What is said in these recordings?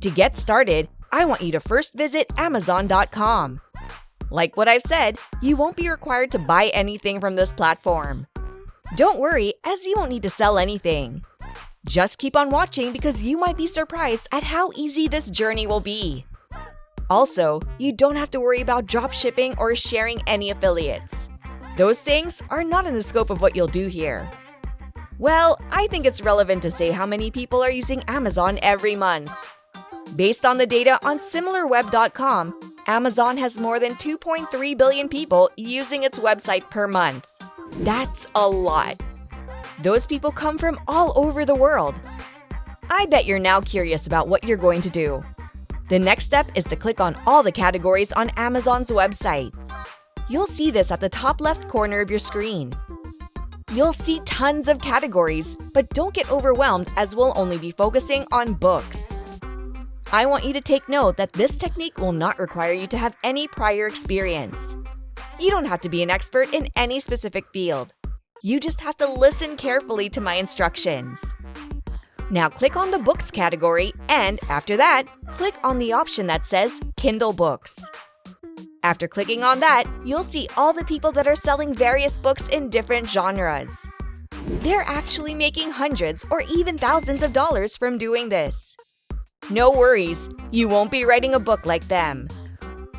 To get started, I want you to first visit Amazon.com. Like what I've said, you won't be required to buy anything from this platform. Don't worry, as you won't need to sell anything. Just keep on watching because you might be surprised at how easy this journey will be. Also, you don't have to worry about drop shipping or sharing any affiliates. Those things are not in the scope of what you'll do here. Well, I think it's relevant to say how many people are using Amazon every month. Based on the data on SimilarWeb.com, Amazon has more than 2.3 billion people using its website per month. That's a lot. Those people come from all over the world. I bet you're now curious about what you're going to do. The next step is to click on all the categories on Amazon's website. You'll see this at the top left corner of your screen. You'll see tons of categories, but don't get overwhelmed as we'll only be focusing on books. I want you to take note that this technique will not require you to have any prior experience. You don't have to be an expert in any specific field. You just have to listen carefully to my instructions. Now click on the Books category and, after that, click on the option that says Kindle Books. After clicking on that, you'll see all the people that are selling various books in different genres. They're actually making hundreds or even thousands of dollars from doing this. No worries, you won't be writing a book like them.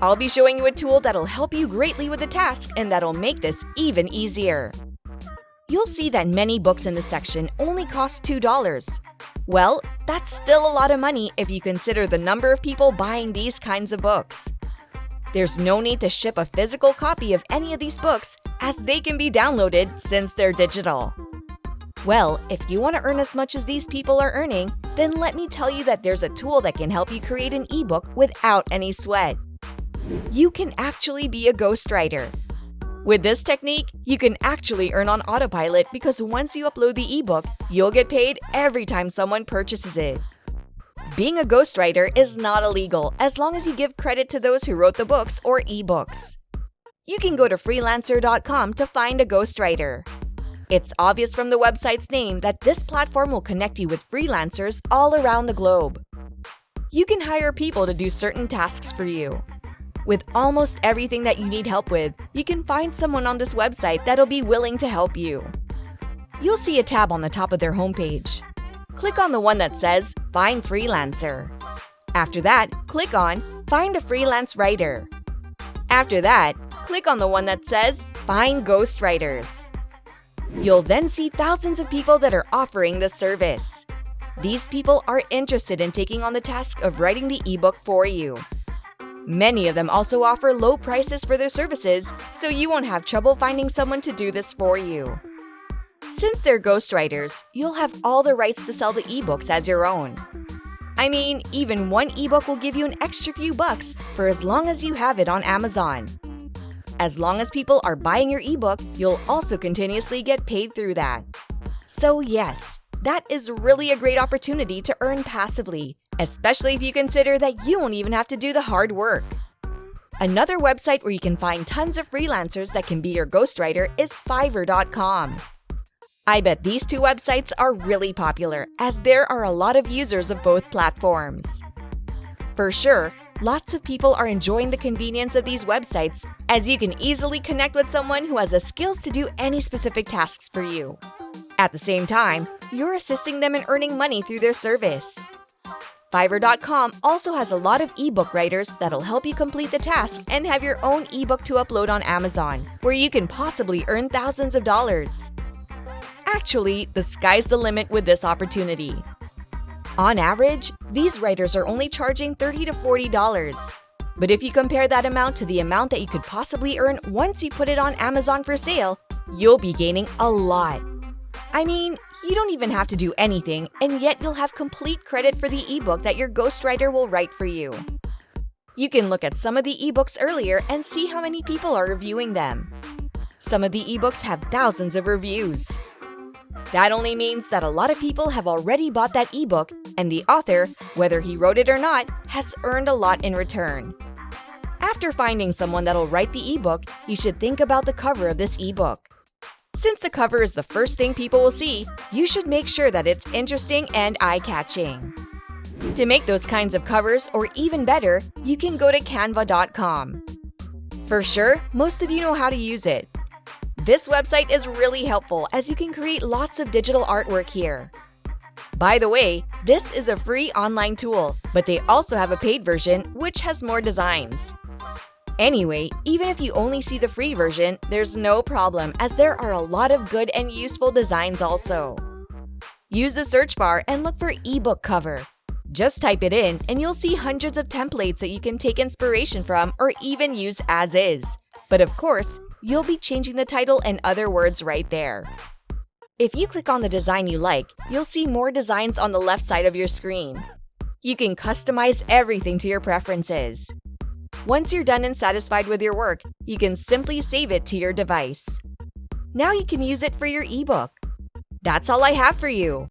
I'll be showing you a tool that'll help you greatly with the task and that'll make this even easier. You'll see that many books in this section only cost $2. Well, that's still a lot of money if you consider the number of people buying these kinds of books. There's no need to ship a physical copy of any of these books as they can be downloaded since they're digital. Well, if you want to earn as much as these people are earning, then let me tell you that there's a tool that can help you create an ebook without any sweat. You can actually be a ghostwriter. With this technique, you can actually earn on autopilot because once you upload the ebook, you'll get paid every time someone purchases it. Being a ghostwriter is not illegal as long as you give credit to those who wrote the books or ebooks. You can go to freelancer.com to find a ghostwriter. It's obvious from the website's name that this platform will connect you with freelancers all around the globe. You can hire people to do certain tasks for you. With almost everything that you need help with, you can find someone on this website that'll be willing to help you. You'll see a tab on the top of their homepage. Click on the one that says Find Freelancer. After that, click on Find a Freelance Writer. After that, click on the one that says Find Ghostwriters. You'll then see thousands of people that are offering this service. These people are interested in taking on the task of writing the ebook for you. Many of them also offer low prices for their services, so you won't have trouble finding someone to do this for you. Since they're ghostwriters, you'll have all the rights to sell the ebooks as your own. I mean, even one ebook will give you an extra few bucks for as long as you have it on Amazon. As long as people are buying your ebook, you'll also continuously get paid through that. So yes, that is really a great opportunity to earn passively, especially if you consider that you won't even have to do the hard work. Another website where you can find tons of freelancers that can be your ghostwriter is Fiverr.com. I bet these two websites are really popular as there are a lot of users of both platforms. For sure, lots of people are enjoying the convenience of these websites as you can easily connect with someone who has the skills to do any specific tasks for you. At the same time, you're assisting them in earning money through their service. Fiverr.com also has a lot of ebook writers that'll help you complete the task and have your own ebook to upload on Amazon, where you can possibly earn thousands of dollars. Actually, the sky's the limit with this opportunity. On average, these writers are only charging $30 to $40. But if you compare that amount to the amount that you could possibly earn once you put it on Amazon for sale, you'll be gaining a lot. I mean, you don't even have to do anything, and yet you'll have complete credit for the ebook that your ghostwriter will write for you. You can look at some of the ebooks earlier and see how many people are reviewing them. Some of the ebooks have thousands of reviews. That only means that a lot of people have already bought that ebook, and the author, whether he wrote it or not, has earned a lot in return. After finding someone that'll write the ebook, you should think about the cover of this ebook. Since the cover is the first thing people will see, you should make sure that it's interesting and eye-catching. To make those kinds of covers, or even better, you can go to canva.com. For sure, most of you know how to use it. This website is really helpful as you can create lots of digital artwork here. By the way, this is a free online tool, but they also have a paid version which has more designs. Anyway, even if you only see the free version, there's no problem as there are a lot of good and useful designs also. Use the search bar and look for ebook cover. Just type it in and you'll see hundreds of templates that you can take inspiration from or even use as is. But of course, you'll be changing the title and other words right there. If you click on the design you like, you'll see more designs on the left side of your screen. You can customize everything to your preferences. Once you're done and satisfied with your work, you can simply save it to your device. Now you can use it for your ebook. That's all I have for you.